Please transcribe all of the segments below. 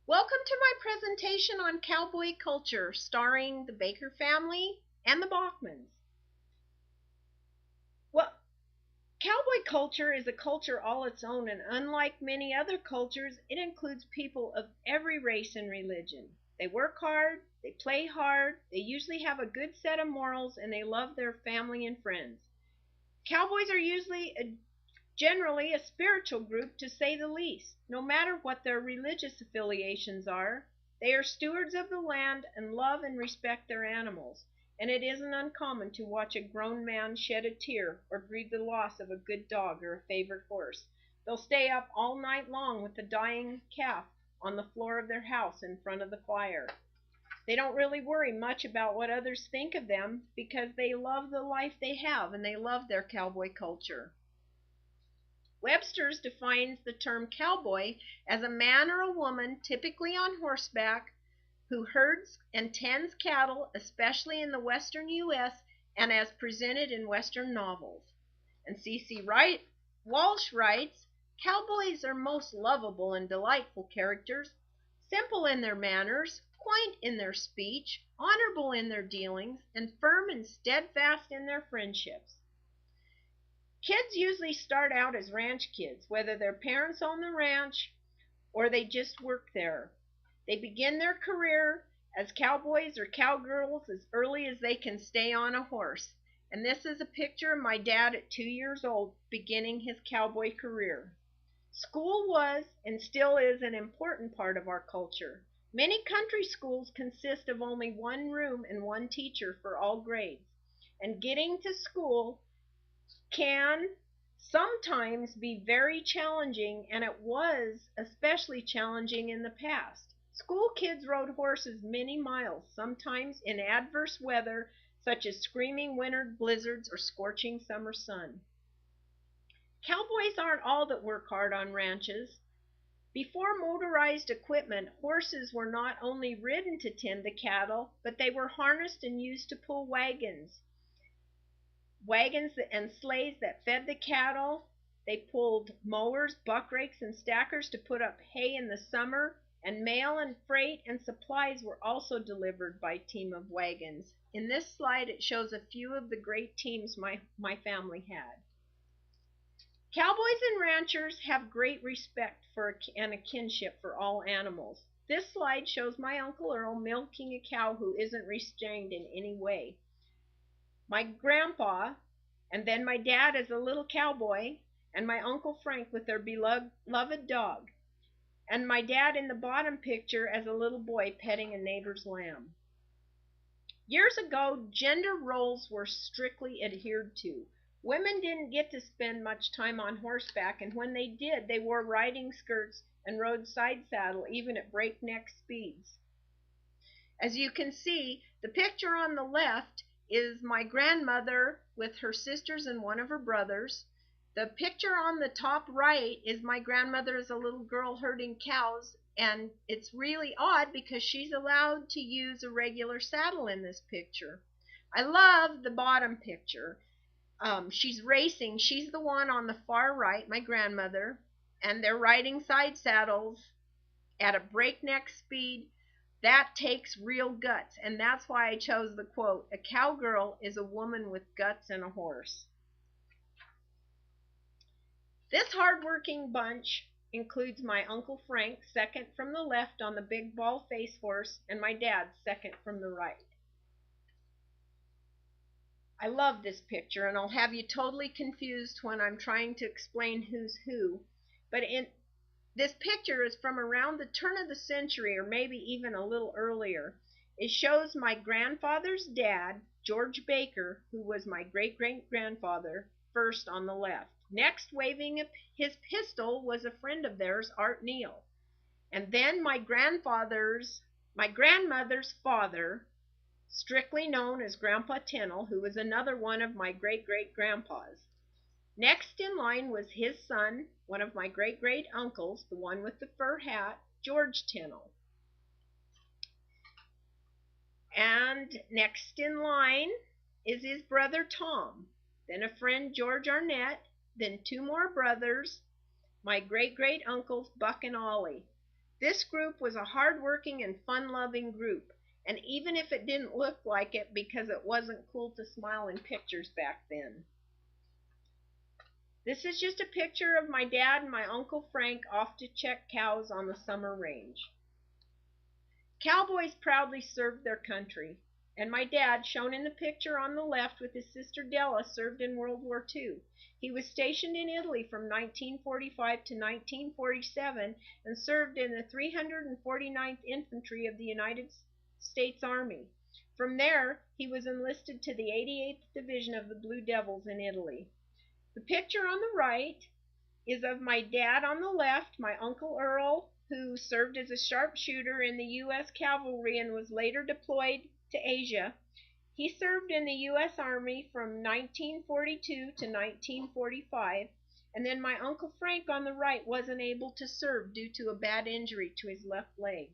Welcome to my presentation on cowboy culture, starring the Baker family and the Bachmans. Well, cowboy culture is a culture all its own, and unlike many other cultures, it includes people of every race and religion. They work hard, they play hard, they usually have a good set of morals, and they love their family and friends. Cowboys are generally a spiritual group, to say the least. No matter what their religious affiliations are, they are stewards of the land and love and respect their animals, and it isn't uncommon to watch a grown man shed a tear or grieve the loss of a good dog or a favorite horse. They'll stay up all night long with the dying calf on the floor of their house in front of the fire. They don't really worry much about what others think of them because they love the life they have and they love their cowboy culture. Webster's defines the term cowboy as a man or a woman, typically on horseback, who herds and tends cattle, especially in the western U.S. and as presented in Western novels. And C.C. Walsh writes, cowboys are most lovable and delightful characters, simple in their manners, quaint in their speech, honorable in their dealings, and firm and steadfast in their friendships. Kids usually start out as ranch kids, whether their parents own the ranch or they just work there. They begin their career as cowboys or cowgirls as early as they can stay on a horse. And this is a picture of my dad at 2 years old beginning his cowboy career. School was and still is an important part of our culture. Many country schools consist of only one room and one teacher for all grades. And getting to school can sometimes be very challenging, and it was especially challenging in the past. School kids rode horses many miles, sometimes in adverse weather, such as screaming winter blizzards or scorching summer sun. Cowboys aren't all that work hard on ranches. Before motorized equipment, horses were not only ridden to tend the cattle, but they were harnessed and used to pull wagons and sleighs that fed the cattle. They pulled mowers, buck rakes, and stackers to put up hay in the summer, and mail and freight and supplies were also delivered by team of wagons. In this slide, it shows a few of the great teams my family had. Cowboys and ranchers have great respect for and a kinship for all animals. This slide shows my Uncle Earl milking a cow who isn't restrained in any way. My grandpa, and then my dad as a little cowboy, and my Uncle Frank with their beloved dog, and my dad in the bottom picture as a little boy petting a neighbor's lamb. Years ago, gender roles were strictly adhered to. Women didn't get to spend much time on horseback, and when they did, they wore riding skirts and rode side saddle even at breakneck speeds. As you can see, the picture on the left is my grandmother with her sisters and one of her brothers. The picture on the top right is my grandmother as a little girl herding cows, and it's really odd because she's allowed to use a regular saddle in this picture. I love the bottom picture. She's racing. She's the one on the far right, my grandmother, and they're riding side saddles at a breakneck speed. That takes real guts, and that's why I chose the quote, "A cowgirl is a woman with guts and a horse." This hard-working bunch includes my Uncle Frank, second from the left on the big ball-face horse, and my dad, second from the right. I love this picture, and I'll have you totally confused when I'm trying to explain who's who. But this picture is from around the turn of the century, or maybe even a little earlier. It shows my grandfather's dad, George Baker, who was my great-great-grandfather, first on the left. Next, waving his pistol, was a friend of theirs, Art Neal. And then my grandmother's father, strictly known as Grandpa Tennell, who was another one of my great-great-grandpas. Next in line was his son, one of my great-great-uncles, the one with the fur hat, George Tennell. And next in line is his brother Tom, then a friend, George Arnett, then two more brothers, my great-great-uncles, Buck and Ollie. This group was a hard-working and fun-loving group, and even if it didn't look like it because it wasn't cool to smile in pictures back then. This is just a picture of my dad and my Uncle Frank off to check cows on the summer range. Cowboys proudly served their country, and my dad, shown in the picture on the left with his sister Della, served in World War II. He was stationed in Italy from 1945 to 1947 and served in the 349th Infantry of the United States Army. From there, he was enlisted to the 88th Division of the Blue Devils in Italy. The picture on the right is of my dad on the left, my Uncle Earl, who served as a sharpshooter in the U.S. Cavalry and was later deployed to Asia. He served in the U.S. Army from 1942 to 1945, and then my Uncle Frank on the right wasn't able to serve due to a bad injury to his left leg.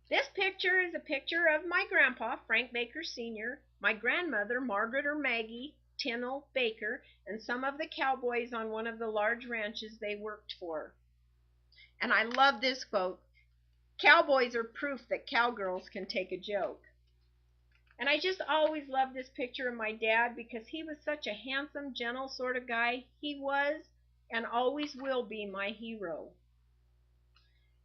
This picture is a picture of my grandpa, Frank Baker Sr., my grandmother, Margaret or Maggie Tinnell Baker, and some of the cowboys on one of the large ranches they worked for. And I love this quote, "Cowboys are proof that cowgirls can take a joke." And I just always loved this picture of my dad because he was such a handsome, gentle sort of guy. He was and always will be my hero.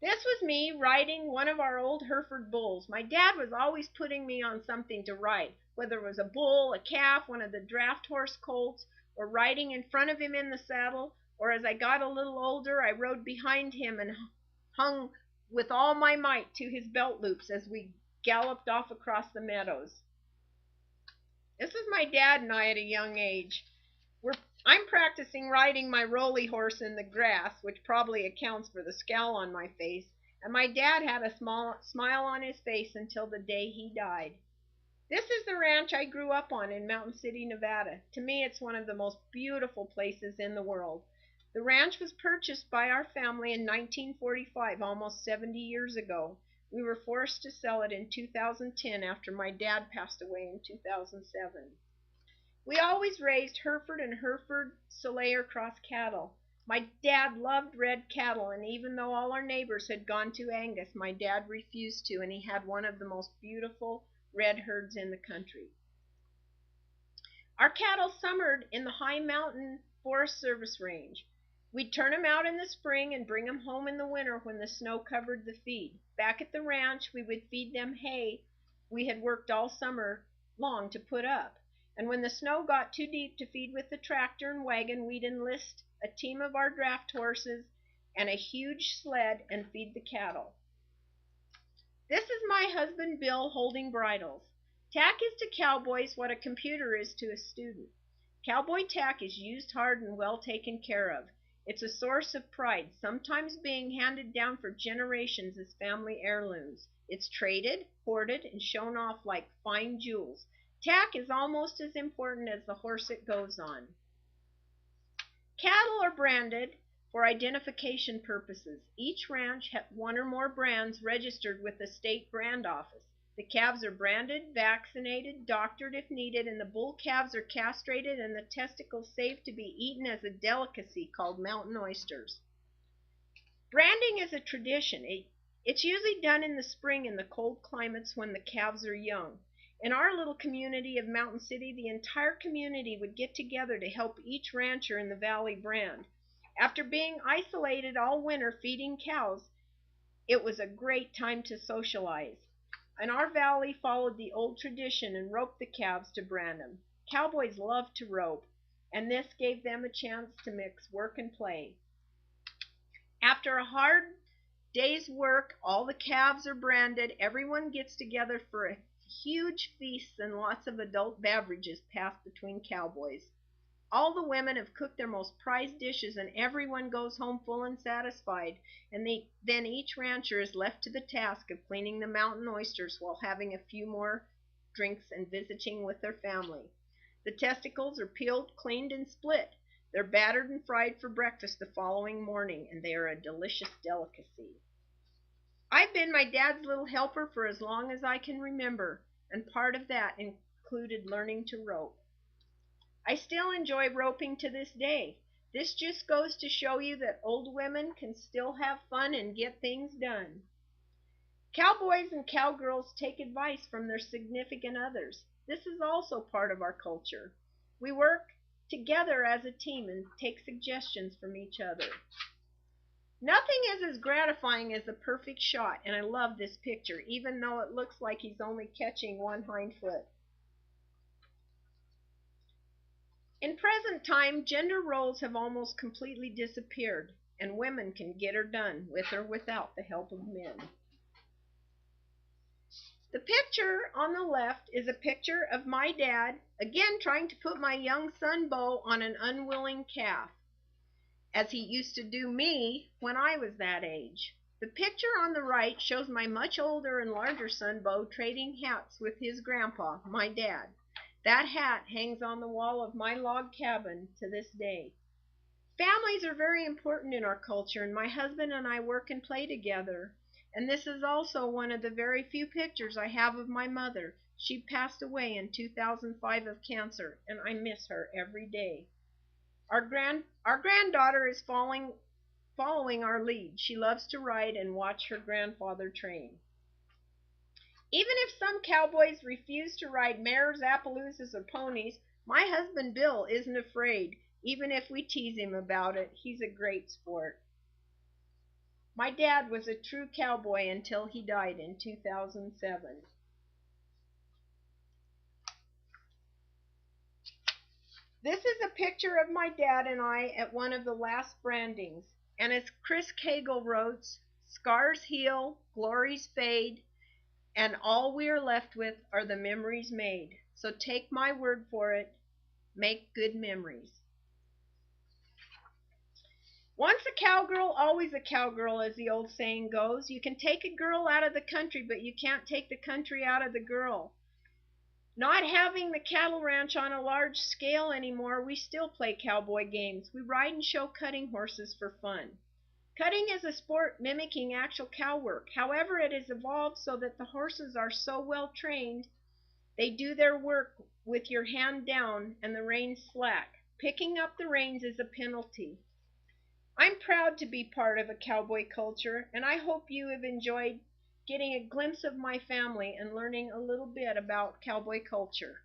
This was me riding one of our old Hereford bulls. My dad was always putting me on something to ride, whether it was a bull, a calf, one of the draft horse colts, or riding in front of him in the saddle, or as I got a little older, I rode behind him and hung with all my might to his belt loops as we galloped off across the meadows. This is my dad and I at a young age. I'm practicing riding my roly horse in the grass, which probably accounts for the scowl on my face, and my dad had a smile on his face until the day he died. This is the ranch I grew up on in Mountain City, Nevada. To me, it's one of the most beautiful places in the world. The ranch was purchased by our family in 1945, almost 70 years ago. We were forced to sell it in 2010 after my dad passed away in 2007. We always raised Hereford and Hereford Soleil Cross cattle. My dad loved red cattle, and even though all our neighbors had gone to Angus, my dad refused to, and he had one of the most beautiful red herds in the country. Our cattle summered in the High Mountain Forest Service range. We'd turn them out in the spring and bring them home in the winter when the snow covered the feed. Back at the ranch, we would feed them hay we had worked all summer long to put up. And when the snow got too deep to feed with the tractor and wagon, we'd enlist a team of our draft horses and a huge sled and feed the cattle. This is my husband Bill holding bridles. Tack is to cowboys what a computer is to a student. Cowboy tack is used hard and well taken care of. It's a source of pride, sometimes being handed down for generations as family heirlooms. It's traded, hoarded, and shown off like fine jewels. Tack is almost as important as the horse it goes on. Cattle are branded for identification purposes. Each ranch has one or more brands registered with the state brand office. The calves are branded, vaccinated, doctored if needed, and the bull calves are castrated and the testicles saved to be eaten as a delicacy called mountain oysters. Branding is a tradition. It's usually done in the spring in the cold climates when the calves are young. In our little community of Mountain City, the entire community would get together to help each rancher in the valley brand. After being isolated all winter feeding cows, it was a great time to socialize. And our valley followed the old tradition and roped the calves to brand them. Cowboys loved to rope, and this gave them a chance to mix work and play. After a hard day's work, all the calves are branded. Everyone gets together for a huge feasts and lots of adult beverages passed between cowboys. All the women have cooked their most prized dishes and everyone goes home full and satisfied, and then each rancher is left to the task of cleaning the mountain oysters while having a few more drinks and visiting with their family. The testicles are peeled, cleaned, and split. They're battered and fried for breakfast the following morning, and they are a delicious delicacy. I've been my dad's little helper for as long as I can remember, and part of that included learning to rope. I still enjoy roping to this day. This just goes to show you that old women can still have fun and get things done. Cowboys and cowgirls take advice from their significant others. This is also part of our culture. We work together as a team and take suggestions from each other. Nothing is as gratifying as the perfect shot, and I love this picture, even though it looks like he's only catching one hind foot. In present time, gender roles have almost completely disappeared, and women can get her done with or without the help of men. The picture on the left is a picture of my dad, again trying to put my young son Bo on an unwilling calf, as he used to do me when I was that age. The picture on the right shows my much older and larger son Bo trading hats with his grandpa, my dad. That hat hangs on the wall of my log cabin to this day. Families are very important in our culture, and my husband and I work and play together. And this is also one of the very few pictures I have of my mother. She passed away in 2005 of cancer, and I miss her every day. Our granddaughter is following our lead. She loves to ride and watch her grandfather train. Even if some cowboys refuse to ride mares, Appaloosas, or ponies, my husband Bill isn't afraid, even if we tease him about it. He's a great sport. My dad was a true cowboy until he died in 2007. This is a picture of my dad and I at one of the last brandings. And as Chris Cagle wrote, scars heal, glories fade, and all we are left with are the memories made. So take my word for it, make good memories. Once a cowgirl, always a cowgirl, as the old saying goes. You can take a girl out of the country, but you can't take the country out of the girl. Not having the cattle ranch on a large scale anymore, we still play cowboy games. We ride and show cutting horses for fun. Cutting is a sport mimicking actual cow work. However, it has evolved so that the horses are so well trained, they do their work with your hand down and the reins slack. Picking up the reins is a penalty. I'm proud to be part of a cowboy culture, and I hope you have enjoyed getting a glimpse of my family and learning a little bit about cowboy culture.